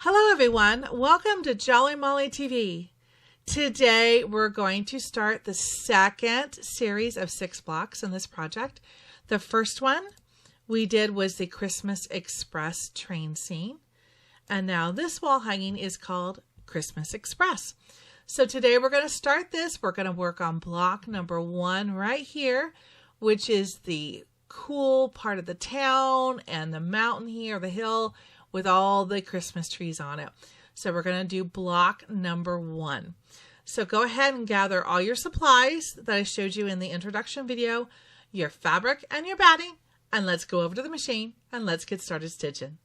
Hello everyone, welcome to Jolly Molly TV. Today we're going to start the second series of 6 blocks in this project. The first one we did was the Christmas Express train scene, and now this wall hanging is called Christmas Express. So today we're going to start this. We're going to work on block number 1 right here, which is the cool part of the town and the mountain here, the hill, with all the Christmas trees on it. So we're going to do block number 1. So go ahead and gather all your supplies that I showed you in the introduction video, your fabric and your batting, and let's go over to the machine and let's get started stitching.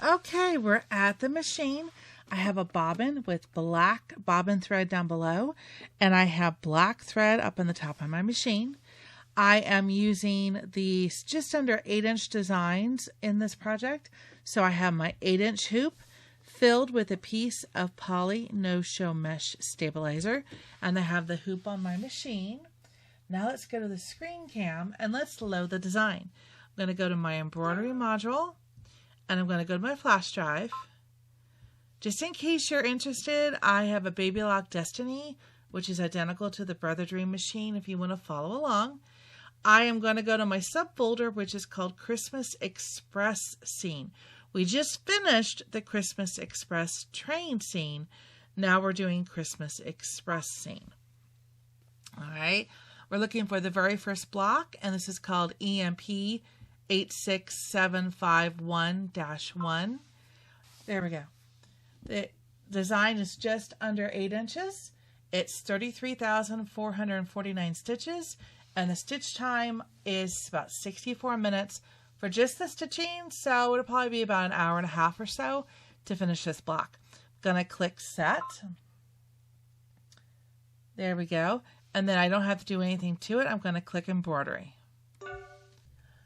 Okay, we're at the machine. I have a bobbin with black bobbin thread down below, and I have black thread up on the top of my machine. I am using these just under 8-inch designs in this project. So I have my 8-inch hoop filled with a piece of poly no-show mesh stabilizer, and I have the hoop on my machine. Now let's go to the screen cam and let's load the design. I'm going to go to my embroidery module, and I'm going to go to my flash drive. Just in case you're interested, I have a Baby Lock Destiny, which is identical to the Brother Dream machine if you want to follow along. I am going to go to my subfolder, which is called Christmas Express Scene. We just finished the Christmas Express train scene. Now we're doing Christmas Express scene. All right, we're looking for the very first block, and this is called EMP 86751-1. There we go. The design is just under 8 inches. It's 33,449 stitches. And the stitch time is about 64 minutes for just the stitching, so it'll probably be about an hour and a half or so to finish this block. I'm gonna click set. There we go. And then I don't have to do anything to it. I'm gonna click embroidery.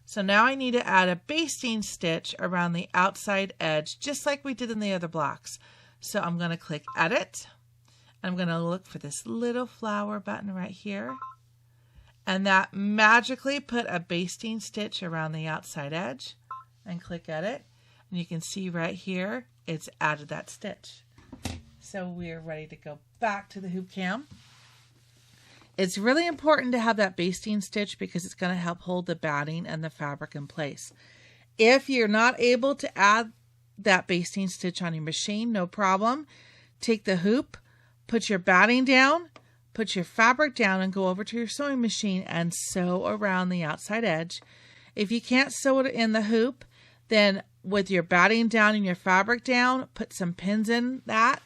So now I need to add a basting stitch around the outside edge, just like we did in the other blocks. So I'm gonna click edit. I'm gonna look for this little flower button right here. And that magically put a basting stitch around the outside edge, and click edit. And you can see right here, it's added that stitch. So we're ready to go back to the hoop cam. It's really important to have that basting stitch because it's going to help hold the batting and the fabric in place. If you're not able to add that basting stitch on your machine, no problem. Take the hoop, put your batting down, put your fabric down, and go over to your sewing machine and sew around the outside edge. If you can't sew it in the hoop, then with your batting down and your fabric down, put some pins in that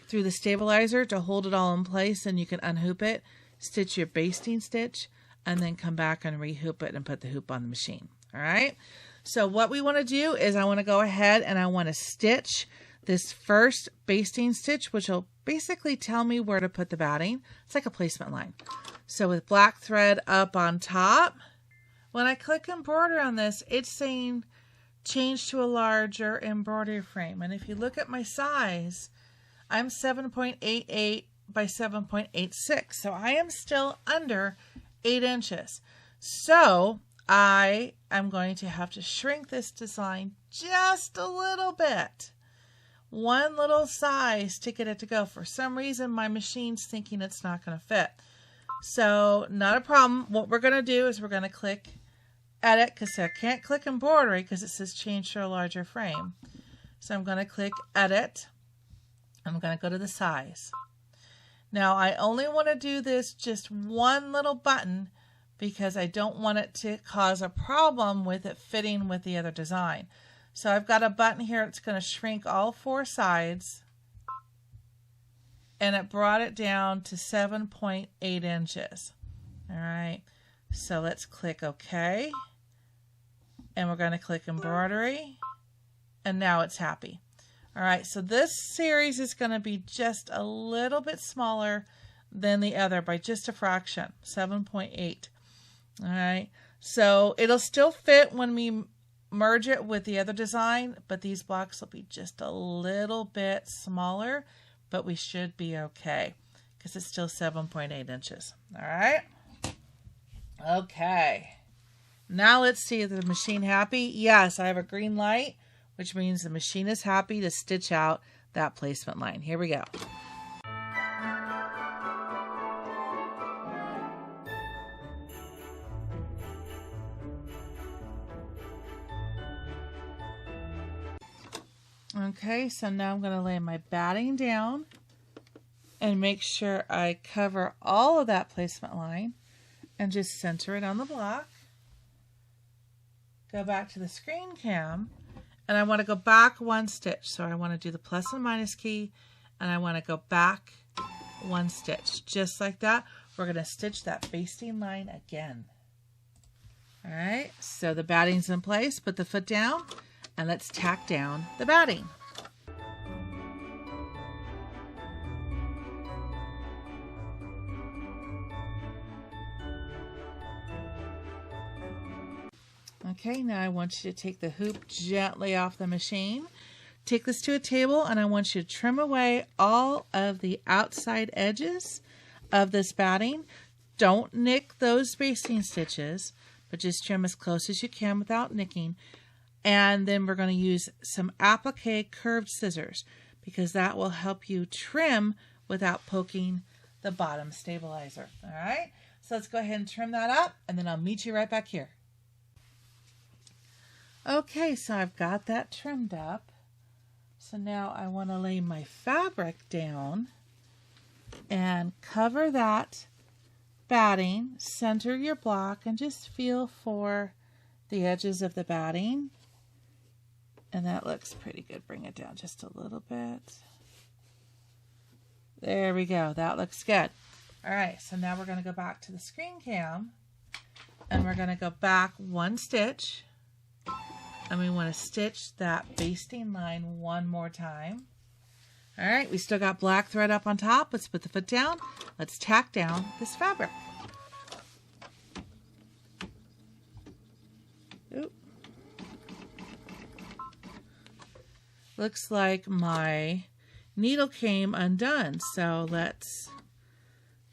through the stabilizer to hold it all in place, and you can unhoop it, stitch your basting stitch, and then come back and rehoop it and put the hoop on the machine. All right. So what we want to do is I want to go ahead and I want to stitch this first basting stitch, which will basically tell me where to put the batting. It's like a placement line. So with black thread up on top, when I click embroider on this, it's saying change to a larger embroidery frame. And if you look at my size, I'm 7.88 by 7.86. So I am still under 8 inches. So I am going to have to shrink this design just a little bit. One little size to get it to go. For some reason, my machine's thinking it's not going to fit. So, not a problem. What we're going to do is we're going to click edit, because I can't click embroidery because it says change to a larger frame. So, I'm going to click edit. I'm going to go to the size. Now, I only want to do this just one little button because I don't want it to cause a problem with it fitting with the other design. So I've got a button here that's going to shrink all 4 sides, and it brought it down to 7.8 inches. All right, so let's click OK, and we're going to click embroidery, and now it's happy. All right, so this series is going to be just a little bit smaller than the other by just a fraction, 7.8. All right, so it'll still fit when we merge it with the other design, but these blocks will be just a little bit smaller, but we should be okay because it's still 7.8 inches. All right. Okay. Now let's see, is the machine happy? Yes, I have a green light which means the machine is happy to stitch out that placement line. Here we go. Okay, so now I'm going to lay my batting down and make sure I cover all of that placement line and just center it on the block. Go back to the screen cam, and I want to go back one stitch. So I want to do the plus and minus key, and I want to go back one stitch. Just like that, we're going to stitch that basting line again. All right, so the batting's in place, put the foot down, and let's tack down the batting. Okay, now I want you to take the hoop gently off the machine. Take this to a table, and I want you to trim away all of the outside edges of this batting. Don't nick those basting stitches, but just trim as close as you can without nicking. And then we're going to use some applique curved scissors because that will help you trim without poking the bottom stabilizer. All right, so let's go ahead and trim that up, and then I'll meet you right back here. Okay, so I've got that trimmed up. So now I want to lay my fabric down and cover that batting, center your block, and just feel for the edges of the batting. And that looks pretty good. Bring it down just a little bit. There we go. That looks good. All right, so now we're going to go back to the screen cam, and we're going to go back one stitch, and we want to stitch that basting line one more time. All right, we still got black thread up on top. Let's put the foot down. Let's tack down this fabric. Oop. Looks like my needle came undone, so let's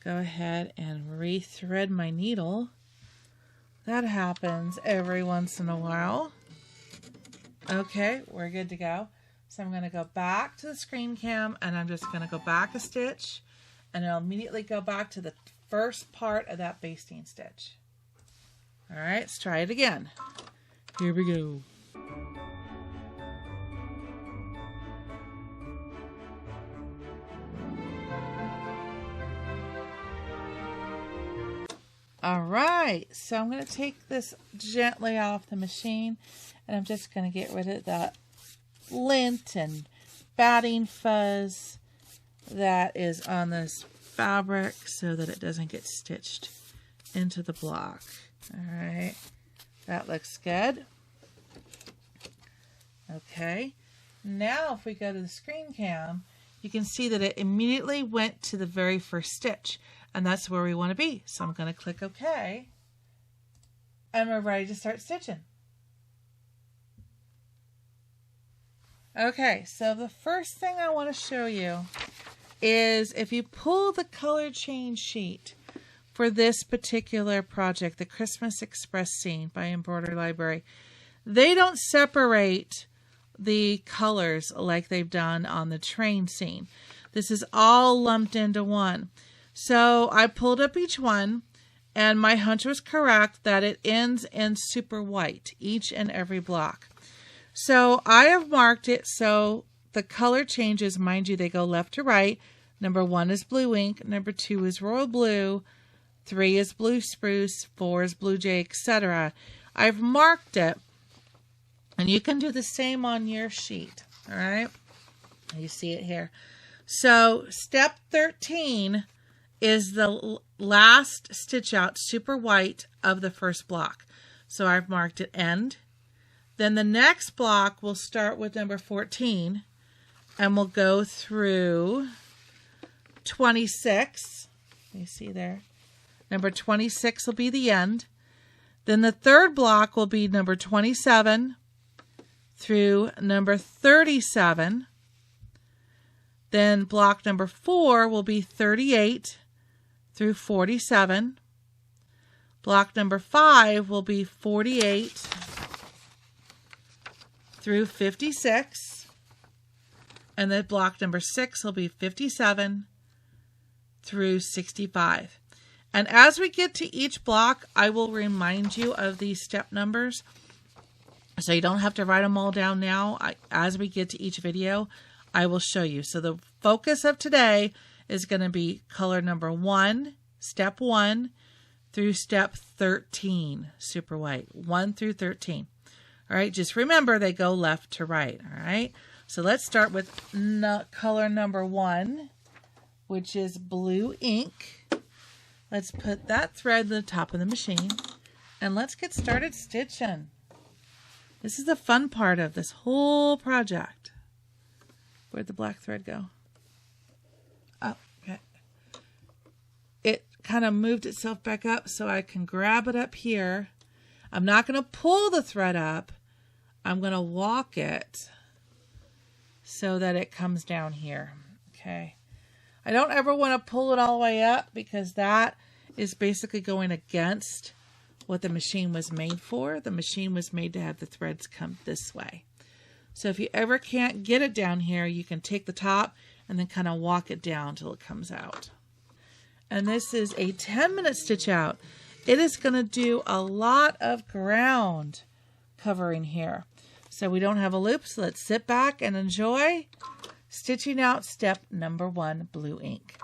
go ahead and rethread my needle. That happens every once in a while. Okay, we're good to go. So I'm going to go back to the screen cam, and I'm just going to go back a stitch, and I'll immediately go back to the first part of that basting stitch. All right, let's try it again. Here we go. All right, so I'm going to take this gently off the machine, and I'm just going to get rid of that lint and batting fuzz that is on this fabric so that it doesn't get stitched into the block. All right, that looks good. Okay, now if we go to the screen cam, you can see that it immediately went to the very first stitch, and that's where we want to be. So I'm going to click OK, and we're ready to start stitching. Okay, so the first thing I want to show you is if you pull the color change sheet for this particular project, the Christmas Express scene by Embroidery Library, they don't separate the colors like they've done on the train scene. This is all lumped into one. So I pulled up each one, and my hunch was correct that it ends in super white, each and every block. So I have marked it so the color changes, mind you, they go left to right. Number 1 is blue ink, number 2 is royal blue, 3 is blue spruce, 4 is blue jay, etc. I've marked it, and you can do the same on your sheet, all right? You see it here. So step 13 is the last stitch out, super white, of the first block. So I've marked it end. Then the next block will start with number 14, and we'll go through 26. You see there? Number 26 will be the end. Then the third block will be number 27 through number 37. Then block number 4 will be 38 through 47. Block number 5 will be 48 through 56. And then block number 6 will be 57 through 65. And as we get to each block, I will remind you of these step numbers. So you don't have to write them all down now. As we get to each video, I will show you. So the focus of today is going to be color number 1, step 1, through step 13, super white, 1 through 13. All right, just remember they go left to right, all right? So let's start with color number 1, which is blue ink. Let's put that thread at the top of the machine, and let's get started stitching. This is the fun part of this whole project. Where'd the black thread go? Oh, okay. It kind of moved itself back up so I can grab it up here. I'm not going to pull the thread up. I'm going to walk it so that it comes down here. Okay. I don't ever want to pull it all the way up because that is basically going against what the machine was made for. The machine was made to have the threads come this way. So if you ever can't get it down here, you can take the top and then kind of walk it down until it comes out. And this is a 10-minute stitch out. It is going to do a lot of ground covering here. So we don't have a loop, so let's sit back and enjoy stitching out step number 1, blue ink.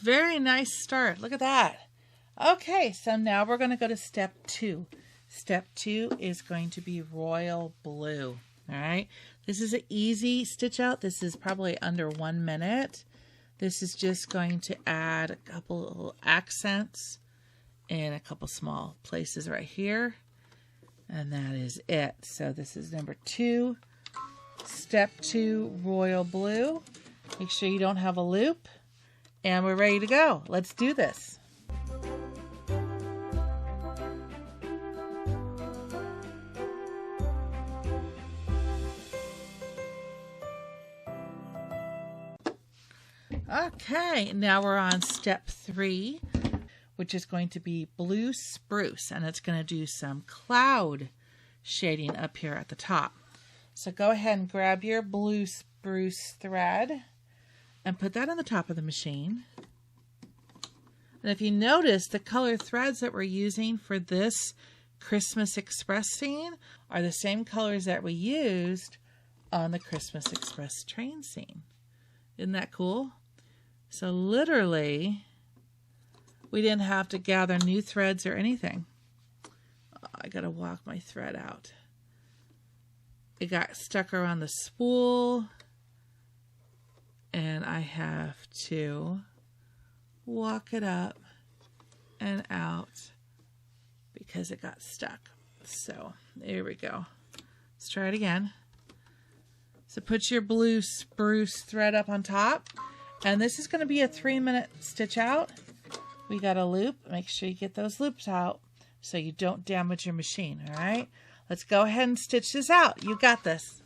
Very nice start. Look at that. Okay, so now we're going to go to step 2. Step 2 is going to be royal blue. All right, this is an easy stitch out. This is probably under 1 minute. This is just going to add a couple little accents in a couple small places right here. And that is it. So this is number 2, step 2 royal blue. Make sure you don't have a loop. And we're ready to go. Let's do this. Okay, now we're on step 3, which is going to be blue spruce, and it's going to do some cloud shading up here at the top. So go ahead and grab your blue spruce thread and put that on the top of the machine. And if you notice, the color threads that we're using for this Christmas Express scene are the same colors that we used on the Christmas Express train scene. Isn't that cool? So literally, we didn't have to gather new threads or anything. Oh, I gotta walk my thread out. It got stuck around the spool, and I have to walk it up and out because it got stuck. So there we go. Let's try it again. So put your blue spruce thread up on top, and this is going to be a 3-minute stitch out. We got a loop. Make sure you get those loops out so you don't damage your machine. All right, let's go ahead and stitch this out. You got this.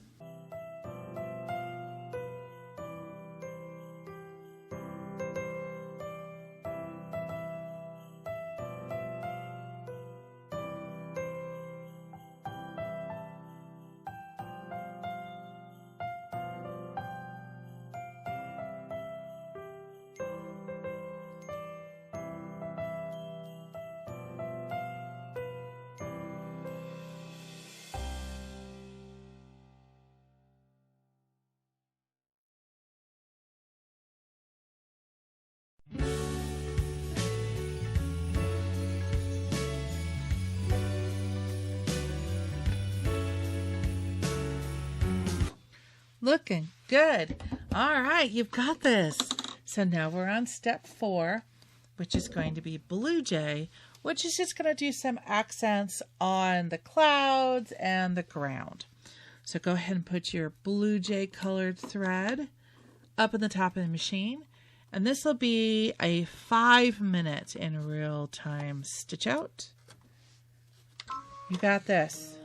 Looking good. All right, you've got this. So now we're on step 4, which is going to be blue jay, which is just going to do some accents on the clouds and the ground. So go ahead and put your blue jay colored thread up in the top of the machine. And this will be a 5-minute in real time stitch out. You got this.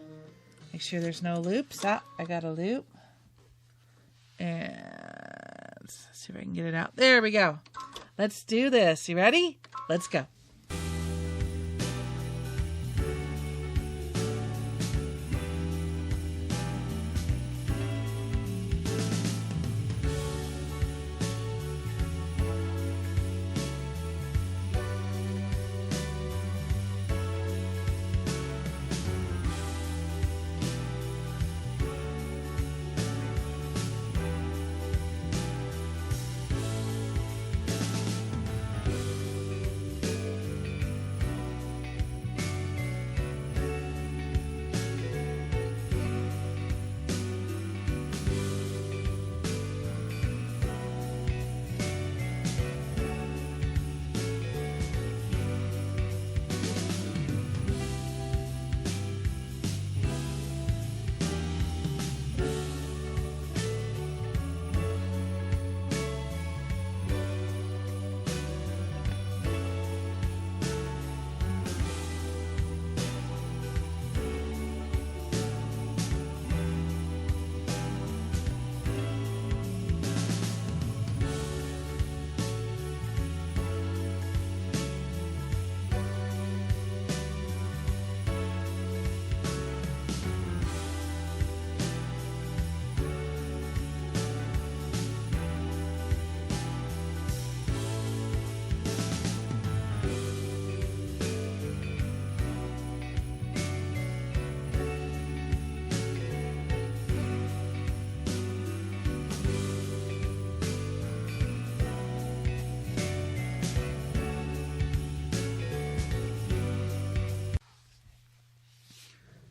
Make sure there's no loops. Ah, I got a loop. And let's see if I can get it out. There we go. Let's do this. You ready? Let's go.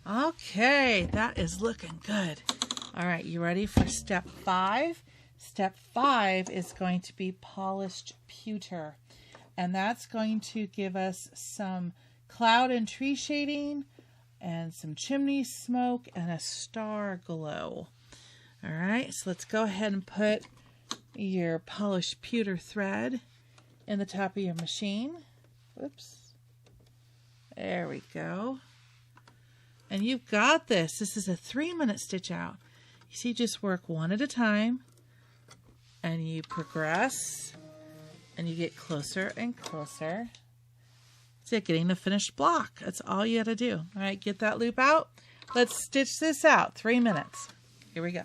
Okay, that is looking good. All right, you ready for step 5? Step 5 is going to be polished pewter, and that's going to give us some cloud and tree shading and some chimney smoke and a star glow. All right, so let's go ahead and put your polished pewter thread in the top of your machine. Whoops. There we go. And you've got this. This is a 3-minute stitch out. You see, just work one at a time, and you progress, and you get closer and closer to getting the finished block. That's all you got to do. All right, get that loop out. Let's stitch this out. 3 minutes. Here we go.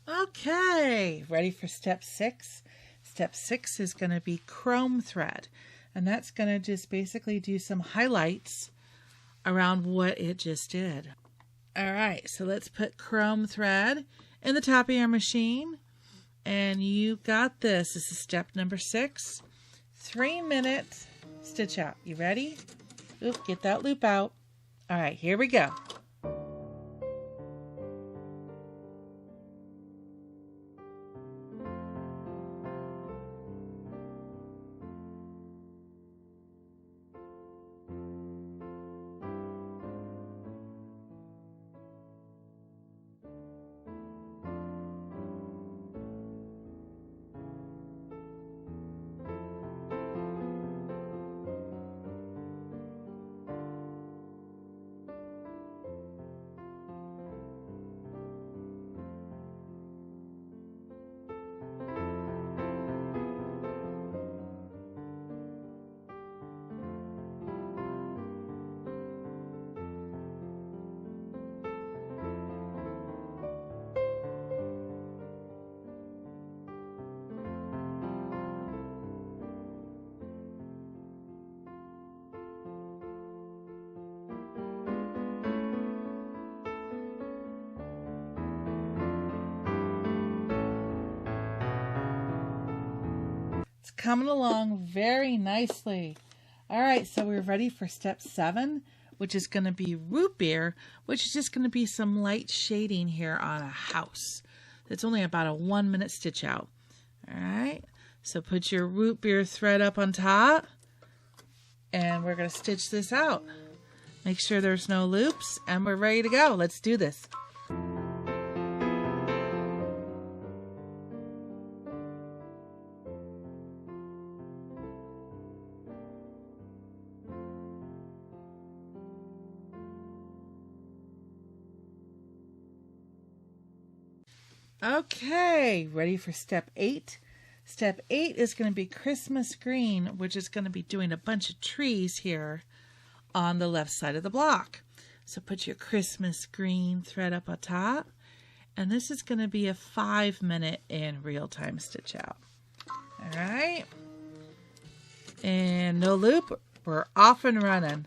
Okay, ready for step 6? Step 6 is going to be chrome thread, and that's going to just basically do some highlights around what it just did. All right, so let's put chrome thread in the top of your machine, and you got this. This is step number 6. 3-minute stitch out. You ready? Oop, get that loop out. All right, here we go. It's coming along very nicely. All right, so we're ready for step 7, which is going to be root beer, which is just going to be some light shading here on a house. It's only about a 1-minute stitch out. All right, so put your root beer thread up on top, and we're going to stitch this out. Make sure there's no loops, and we're ready to go. Let's do this. Okay, ready for step 8? Step 8 is going to be Christmas green, which is going to be doing a bunch of trees here on the left side of the block. So put your Christmas green thread up on top, and this is going to be a 5-minute in real-time stitch out. All right, and no loop, we're off and running.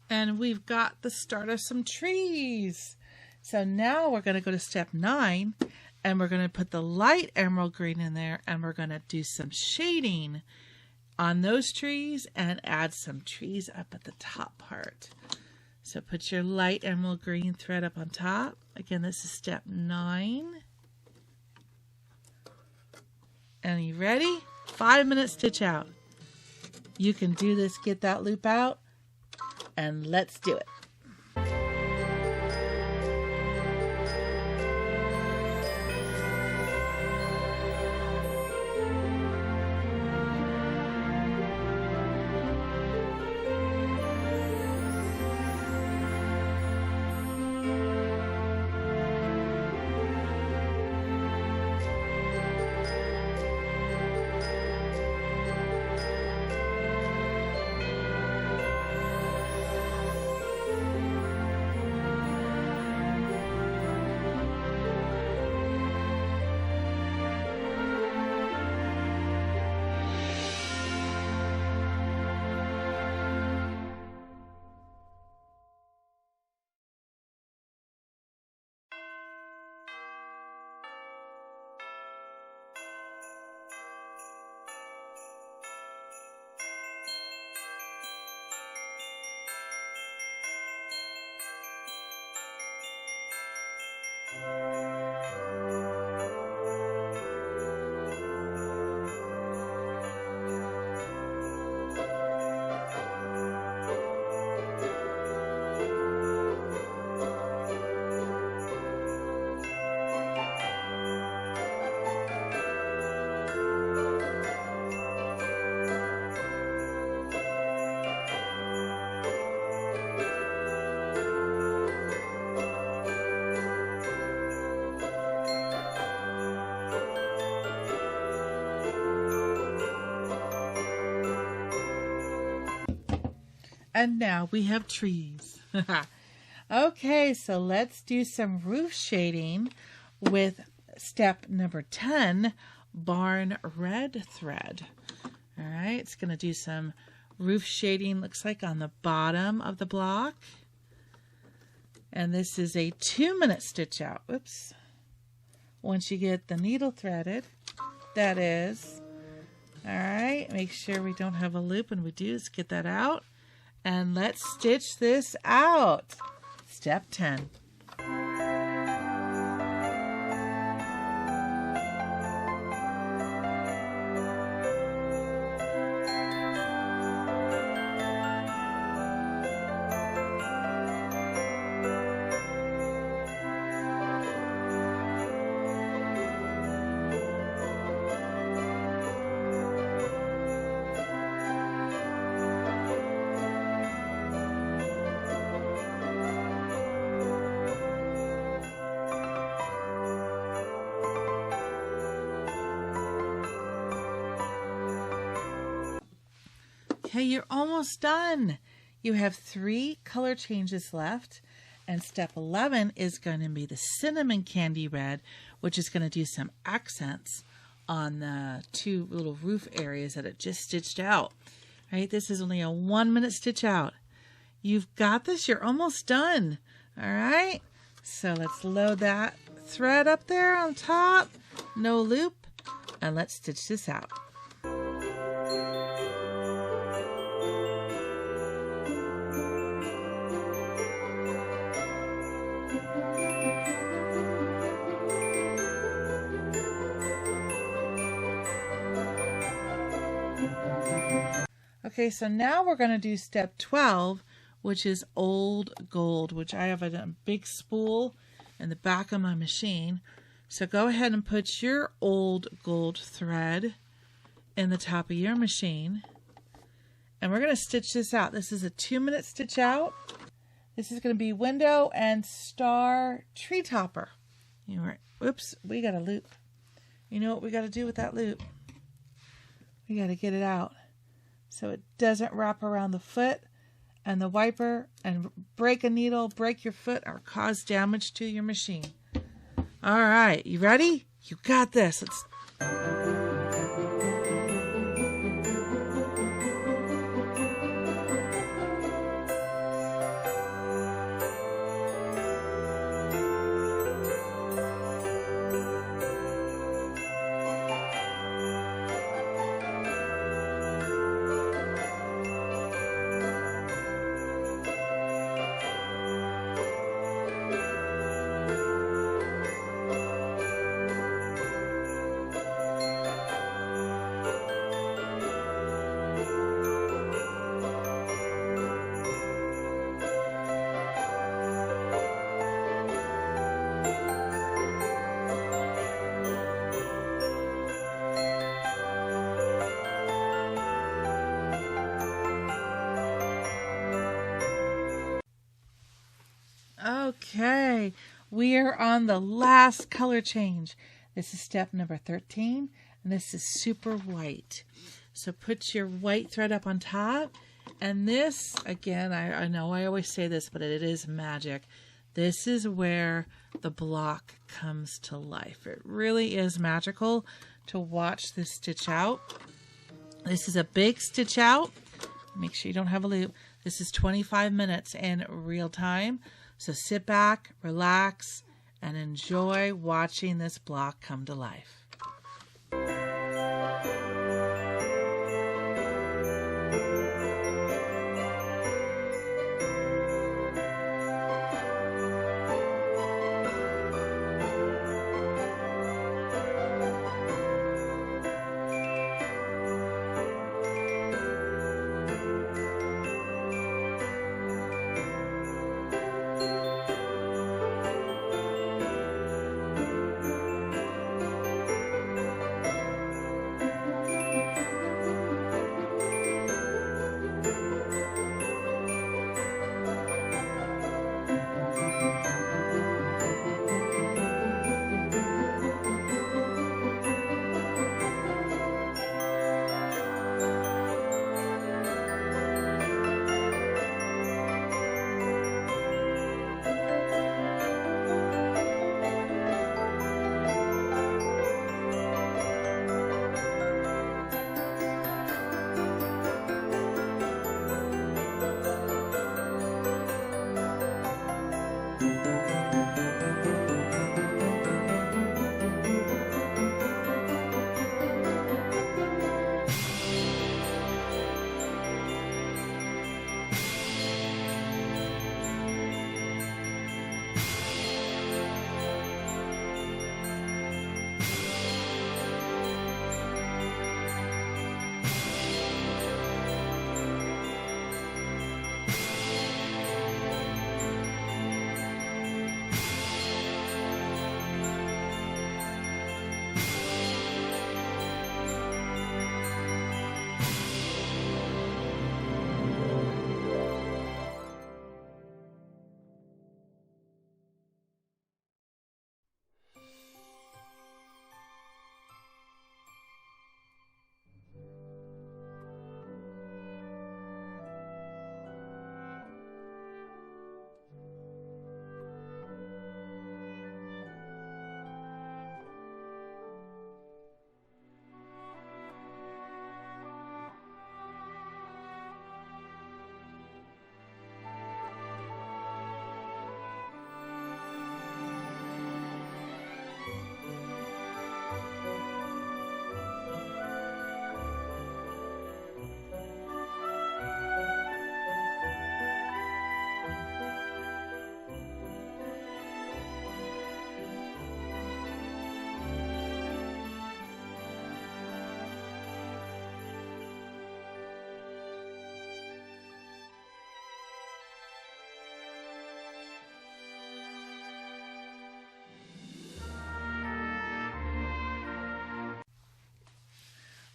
And we've got the start of some trees. So now we're going to go to step 9 and we're going to put the light emerald green in there and we're going to do some shading on those trees and add some trees up at the top part. So put your light emerald green thread up on top. Again, this is step 9. And you ready? 5-minute stitch out. You can do this, get that loop out, and let's do it. And now we have trees. Okay, so let's do some roof shading with step number 10, barn red thread. All right, it's going to do some roof shading, looks like on the bottom of the block. And this is a 2-minute stitch out. Whoops. Once you get the needle threaded, that is. All right, make sure we don't have a loop, and we do. Let's get that out. And let's stitch this out. Step 10. Okay, you're almost done. You have 3 color changes left, and step 11 is going to be the cinnamon candy red, which is going to do some accents on the 2 little roof areas that it just stitched out. All right, this is only a 1-minute stitch out. You've got this. You're almost done. All right, so let's load that thread up there on top. No loop, and let's stitch this out. Okay, so now we're going to do step 12, which is old gold, which I have a big spool in the back of my machine. So go ahead and put your old gold thread in the top of your machine. And we're going to stitch this out. This is a 2-minute stitch out. This is going to be window and star tree topper. Whoops, we got a loop. You know what we got to do with that loop? We got to get it out so it doesn't wrap around the foot and the wiper and break a needle, break your foot, or cause damage to your machine. All right, you ready? You got this. Let's... Okay, we are on the last color change. This is step number 13, and this is super white. So put your white thread up on top, and this, again, I know I always say this, but it is magic. This is where the block comes to life. It really is magical to watch this stitch out. This is a big stitch out. Make sure you don't have a loop. This is 25 minutes in real time. So sit back, relax, and enjoy watching this block come to life.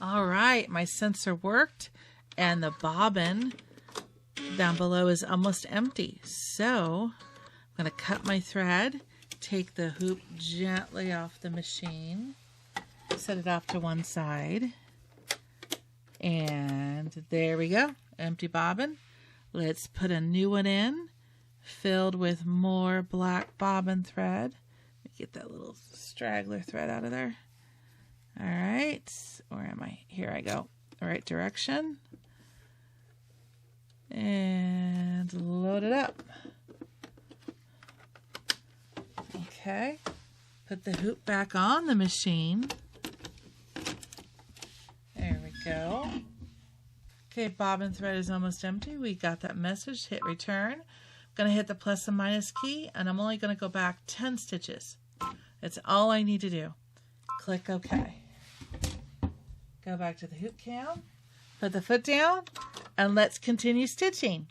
All right, my sensor worked, and the bobbin down below is almost empty. So I'm going to cut my thread, take the hoop gently off the machine, set it off to one side, and there we go, empty bobbin. Let's put a new one in, filled with more black bobbin thread. Let me get that little straggler thread out of there. All right, where am I? Here I go, the right direction. And load it up. Okay, put the hoop back on the machine. There we go. Okay, bobbin thread is almost empty. We got that message. Hit return. I'm going to hit the plus and minus key, and I'm only going to go back 10 stitches. That's all I need to do. Click OK. Go back to the hoop cam, put the foot down, and let's continue stitching.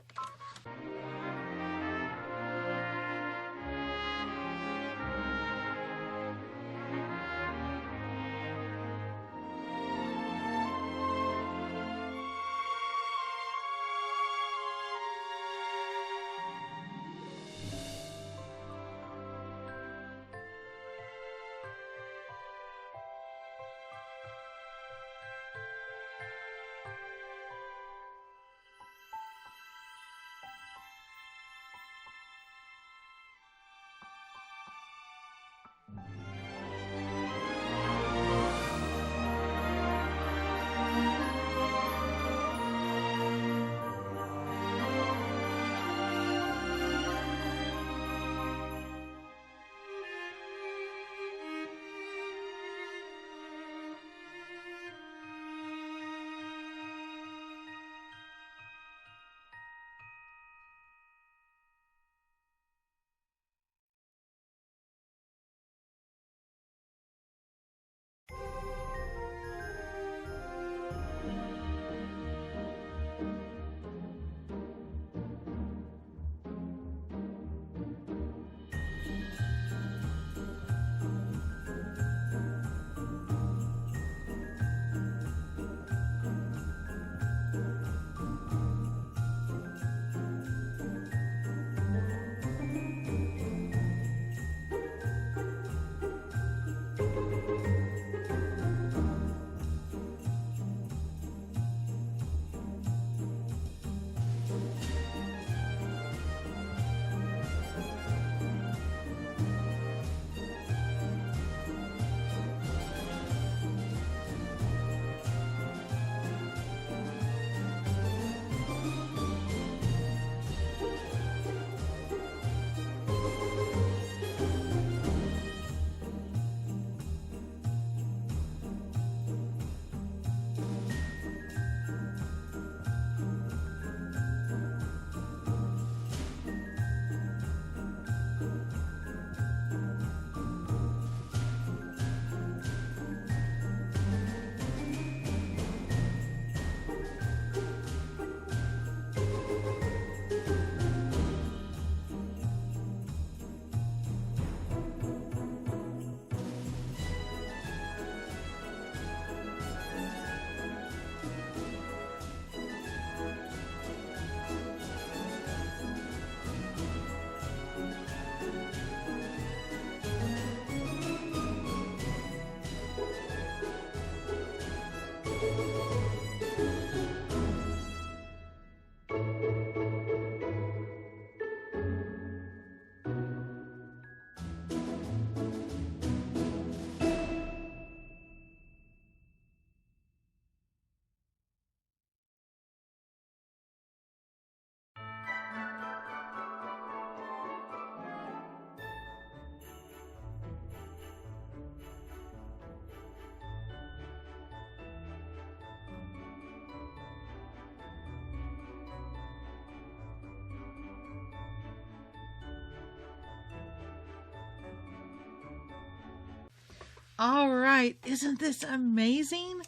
All right, isn't this amazing?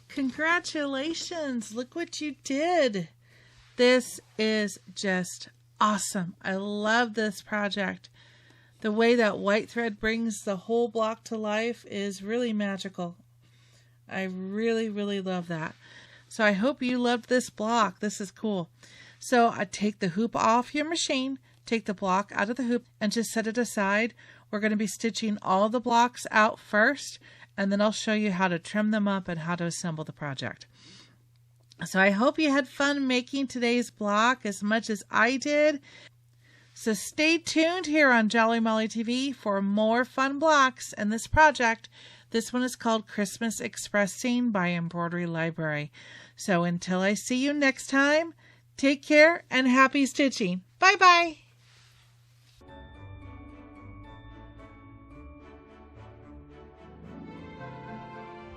Congratulations, look what you did. This is just awesome. I love this project. The way that white thread brings the whole block to life is really magical. I really, really love that. So I hope you loved this block. This is cool. So I take the hoop off your machine, take the block out of the hoop, and just set it aside. We're going to be stitching all the blocks out first, and then I'll show you how to trim them up and how to assemble the project. So I hope you had fun making today's block as much as I did. So stay tuned here on Jolly Molly TV for more fun blocks in this project. This one is called Christmas Express Scene by Embroidery Library. So until I see you next time, take care and happy stitching. Bye-bye.